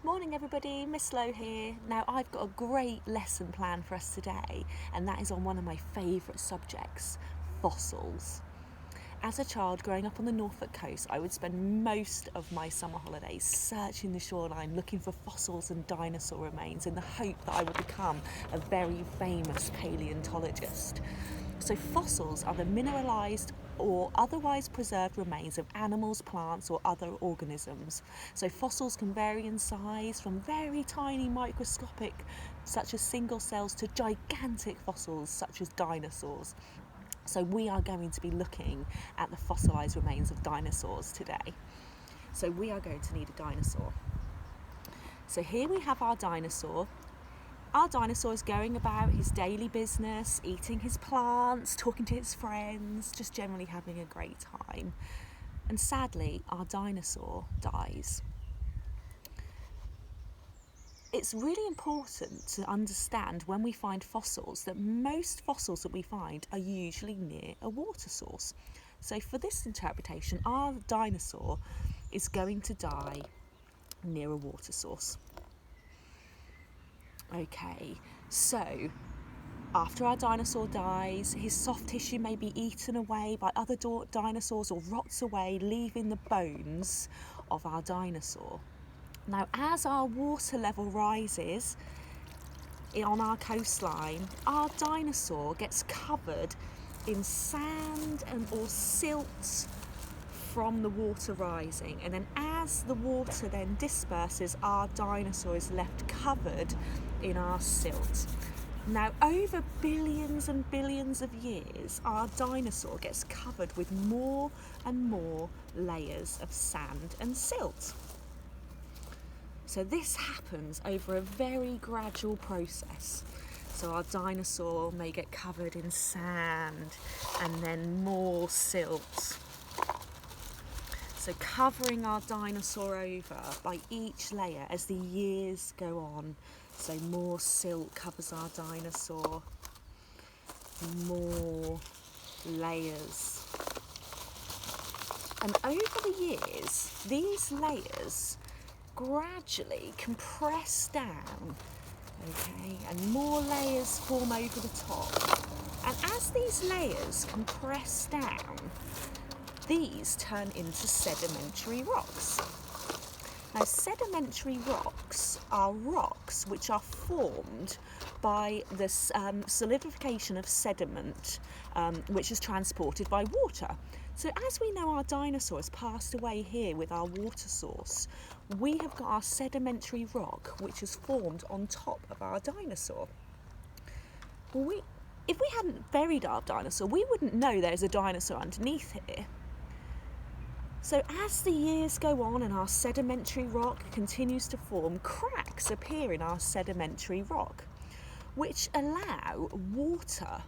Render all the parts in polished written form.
Morning everybody, Miss Lowe here. Now I've got a great lesson planned for us today, and that is on one of my favourite subjects, fossils. As a child growing up on the Norfolk coast, I would spend most of my summer holidays searching the shoreline looking for fossils and dinosaur remains in the hope that I would become a very famous paleontologist. So fossils are the mineralised or otherwise preserved remains of animals, plants or other organisms. So fossils can vary in size from very tiny microscopic such as single cells to gigantic fossils such as dinosaurs. So we are going to be looking at the fossilised remains of dinosaurs today. So we are going to need a dinosaur. So here we have our dinosaur. Our dinosaur is going about his daily business, eating his plants, talking to his friends, just generally having a great time. And sadly, our dinosaur dies. It's really important to understand when we find fossils that most fossils that we find are usually near a water source. So for this interpretation, our dinosaur is going to die near a water source. Okay, so after our dinosaur dies, his soft tissue may be eaten away by other dinosaurs or rots away, leaving the bones of our dinosaur. Now, as our water level rises on our coastline, our dinosaur gets covered in sand or silt from the water rising, and then as the water then disperses, our dinosaur is left covered in our silt. Now, over billions and billions of years, our dinosaur gets covered with more and more layers of sand and silt. So this happens over a very gradual process. So our dinosaur may get covered in sand and then more silt. So covering our dinosaur over by each layer as the years go on. So more silt covers our dinosaur, more layers. And over the years, these layers gradually compress down, okay, and more layers form over the top. And as these layers compress down, these turn into sedimentary rocks. Now, sedimentary rocks are rocks which are formed by the solidification of sediment, which is transported by water. So as we know, our dinosaur has passed away here with our water source. We have got our sedimentary rock, which is formed on top of our dinosaur. Well, if we hadn't buried our dinosaur, we wouldn't know there's a dinosaur underneath here. So as the years go on and our sedimentary rock continues to form, cracks appear in our sedimentary rock, which allow water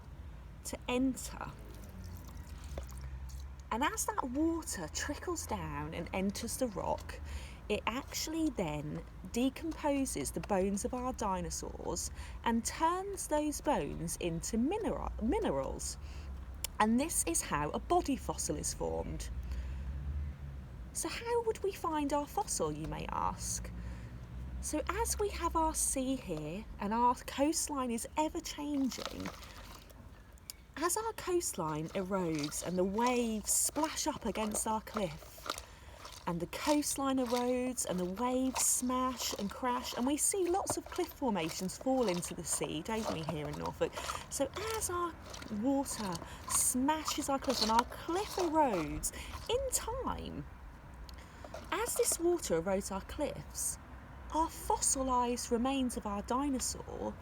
to enter. And as that water trickles down and enters the rock, it actually then decomposes the bones of our dinosaurs and turns those bones into minerals. And this is how a body fossil is formed. So how would we find our fossil, you may ask? So as we have our sea here and our coastline is ever changing, as our coastline erodes and the waves splash up against our cliff, and the coastline erodes and the waves smash and crash, and we see lots of cliff formations fall into the sea, don't we, here in Norfolk? So as our water smashes our cliff and our cliff erodes, in time, as this water erodes our cliffs, our fossilised remains of our dinosaur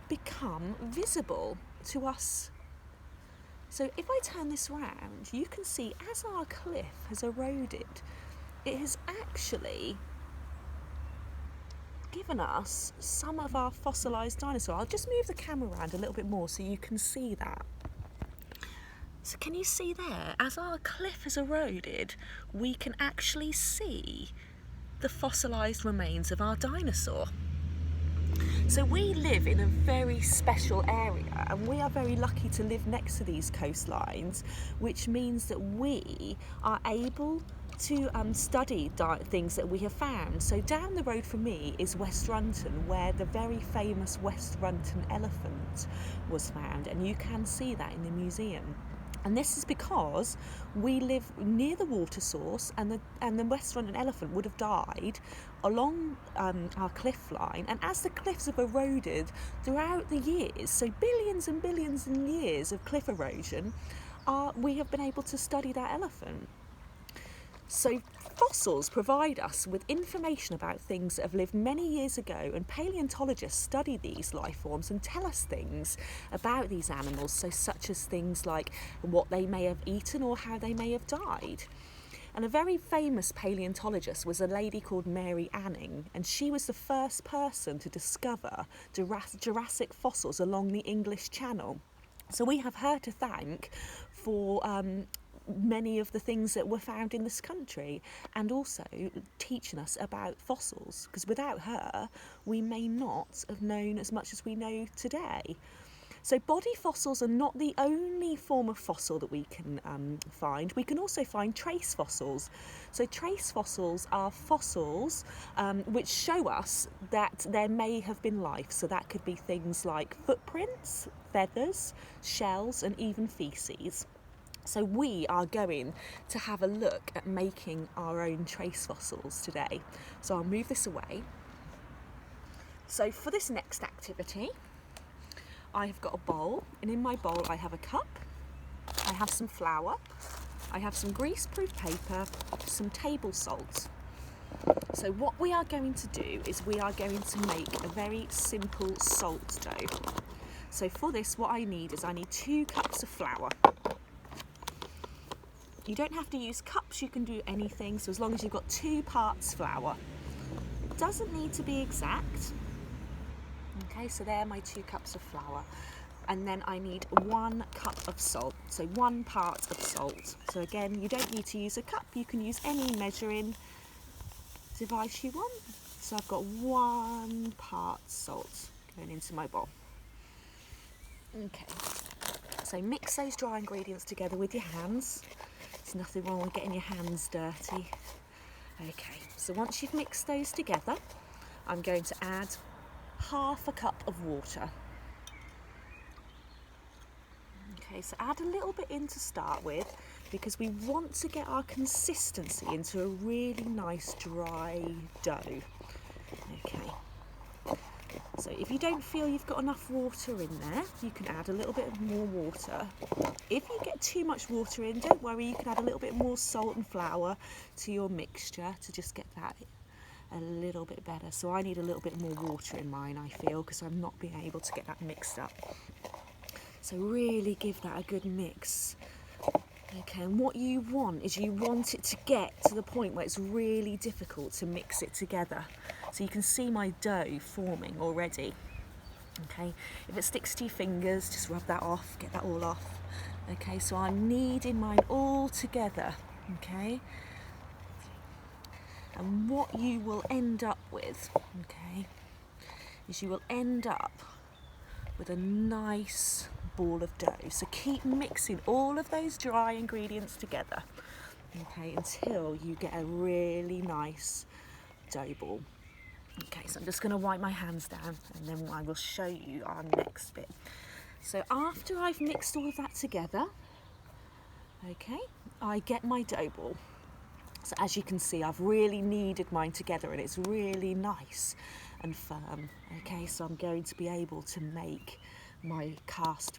become visible to us. So if I turn this round, you can see as our cliff has eroded, it has actually given us some of our fossilised dinosaur. I'll just move the camera around a little bit more so you can see that. So can you see there, as our cliff has eroded, we can actually see the fossilised remains of our dinosaur. So we live in a very special area, and we are very lucky to live next to these coastlines, which means that we are able to study things that we have found. So down the road from me is West Runton, where the very famous West Runton elephant was found, and you can see that in the museum. And this is because we live near the water source, and the West Runton elephant would have died along our cliff line. And as the cliffs have eroded throughout the years, so billions and billions of years of cliff erosion, we have been able to study that elephant. So fossils provide us with information about things that have lived many years ago, and paleontologists study these life forms and tell us things about these animals, so such as things like what they may have eaten or how they may have died. And a very famous paleontologist was a lady called Mary Anning, and she was the first person to discover Jurassic fossils along the English Channel. So we have her to thank for many of the things that were found in this country, and also teaching us about fossils, because without her we may not have known as much as we know today. So body fossils are not the only form of fossil that we can find. We can also find trace fossils. So trace fossils are fossils which show us that there may have been life. So that could be things like footprints, feathers, shells, and even feces. So we are going to have a look at making our own trace fossils today. So I'll move this away. So for this next activity, I've got a bowl, and in my bowl I have a cup, I have some flour, I have some greaseproof paper, some table salt. So what we are going to do is we are going to make a very simple salt dough. So for this, what I need 2 cups of flour. You don't have to use cups, you can do anything, so as long as you've got 2 parts flour. It doesn't need to be exact. Okay, so there are my 2 cups of flour. And then I need 1 cup of salt, so 1 part of salt. So again, you don't need to use a cup, you can use any measuring device you want. So I've got 1 part salt going into my bowl. Okay, so mix those dry ingredients together with your hands. There's nothing wrong with getting your hands dirty. Okay, so once you've mixed those together, I'm going to add half a cup of water. Okay, so add a little bit in to start with, because we want to get our consistency into a really nice dry dough. Okay, so if you don't feel you've got enough water in there, you can add a little bit more water. If you get too much water in, don't worry, you can add a little bit more salt and flour to your mixture to just get that a little bit better. So I need a little bit more water in mine, I feel, because I'm not being able to get that mixed up. So really give that a good mix. Okay, and what you want is you want it to get to the point where it's really difficult to mix it together. So you can see my dough forming already. Okay, if it sticks to your fingers, just rub that off, get that all off. Okay, so I'm kneading mine all together. Okay, and what you will end up with, okay, is you will end up with a nice ball of dough. So keep mixing all of those dry ingredients together, okay, until you get a really nice dough ball. Okay, so I'm just going to wipe my hands down, and then I will show you our next bit. So after I've mixed all of that together, okay, I get my dough ball. So as you can see, I've really kneaded mine together, and it's really nice and firm. Okay, so I'm going to be able to make my cast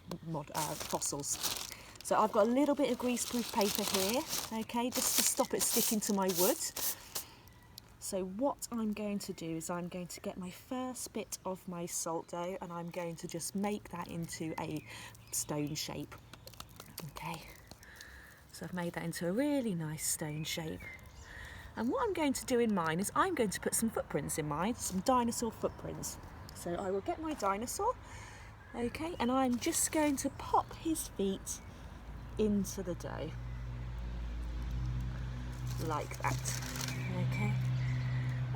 fossils. So I've got a little bit of greaseproof paper here, okay, just to stop it sticking to my wood. So what I'm going to do is I'm going to get my first bit of my salt dough, and I'm going to just make that into a stone shape. Okay, so I've made that into a really nice stone shape. And what I'm going to do in mine is I'm going to put some footprints in mine, some dinosaur footprints. So I will get my dinosaur, okay, and I'm just going to pop his feet into the dough, like that, okay.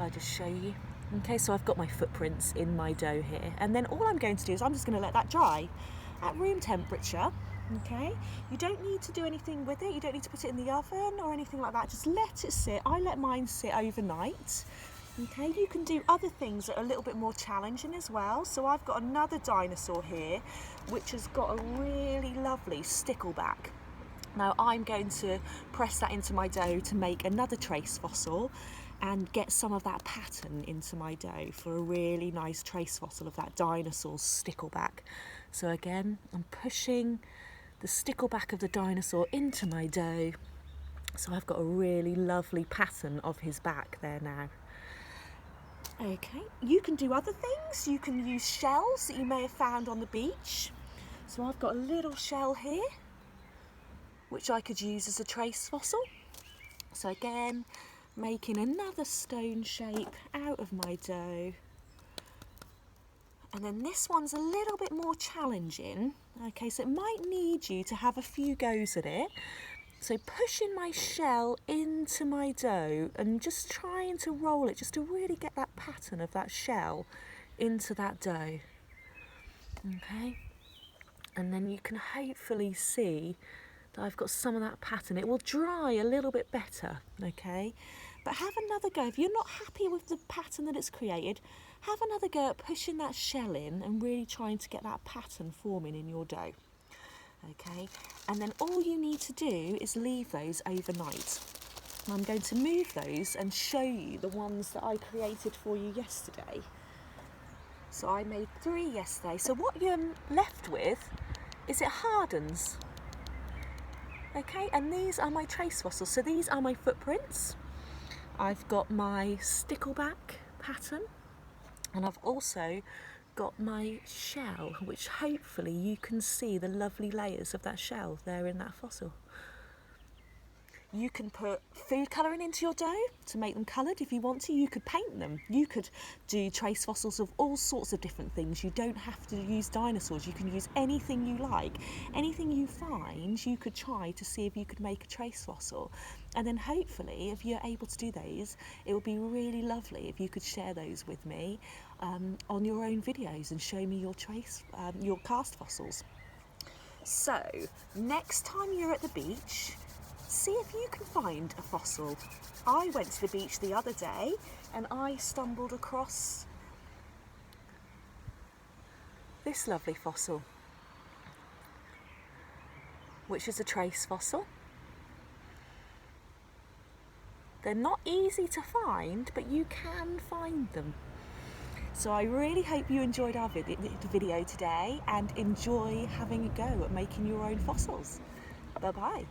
I'll just show you. Okay, so I've got my footprints in my dough here, and then all I'm going to do is I'm just going to let that dry at room temperature, Okay, you don't need to do anything with it. You don't need to put it in the oven or anything like that. Just let it sit. I let mine sit overnight. Okay, you can do other things that are a little bit more challenging as well. So I've got another dinosaur here which has got a really lovely stickleback. Now I'm going to press that into my dough to make another trace fossil and get some of that pattern into my dough for a really nice trace fossil of that dinosaur's stickleback. So again, I'm pushing the stickleback of the dinosaur into my dough. So I've got a really lovely pattern of his back there now. Okay, you can do other things. You can use shells that you may have found on the beach. So I've got a little shell here, which I could use as a trace fossil. So again, making another stone shape out of my dough. And then this one's a little bit more challenging. Okay, so it might need you to have a few goes at it. So pushing my shell into my dough and just trying to roll it just to really get that pattern of that shell into that dough. Okay, and then you can hopefully see that I've got some of that pattern. It will dry a little bit better, okay? But have another go. If you're not happy with the pattern that it's created, have another go at pushing that shell in and really trying to get that pattern forming in your dough. Okay, and then all you need to do is leave those overnight. I'm going to move those and show you the ones that I created for you yesterday. So I made 3 yesterday. So what you're left with is it hardens. Okay, and these are my trace fossils. So these are my footprints. I've got my stickleback pattern, and I've also got my shell, which hopefully you can see the lovely layers of that shell there in that fossil. You can put food colouring into your dough to make them coloured if you want to. You could paint them. You could do trace fossils of all sorts of different things. You don't have to use dinosaurs. You can use anything you like. Anything you find, you could try to see if you could make a trace fossil. And then hopefully, if you're able to do those, it would be really lovely if you could share those with me on your own videos and show me your your cast fossils. So, next time you're at the beach, see if you can find a fossil. I went to the beach the other day and I stumbled across this lovely fossil, which is a trace fossil. They're not easy to find, but you can find them. So I really hope you enjoyed our video today and enjoy having a go at making your own fossils. Bye-bye.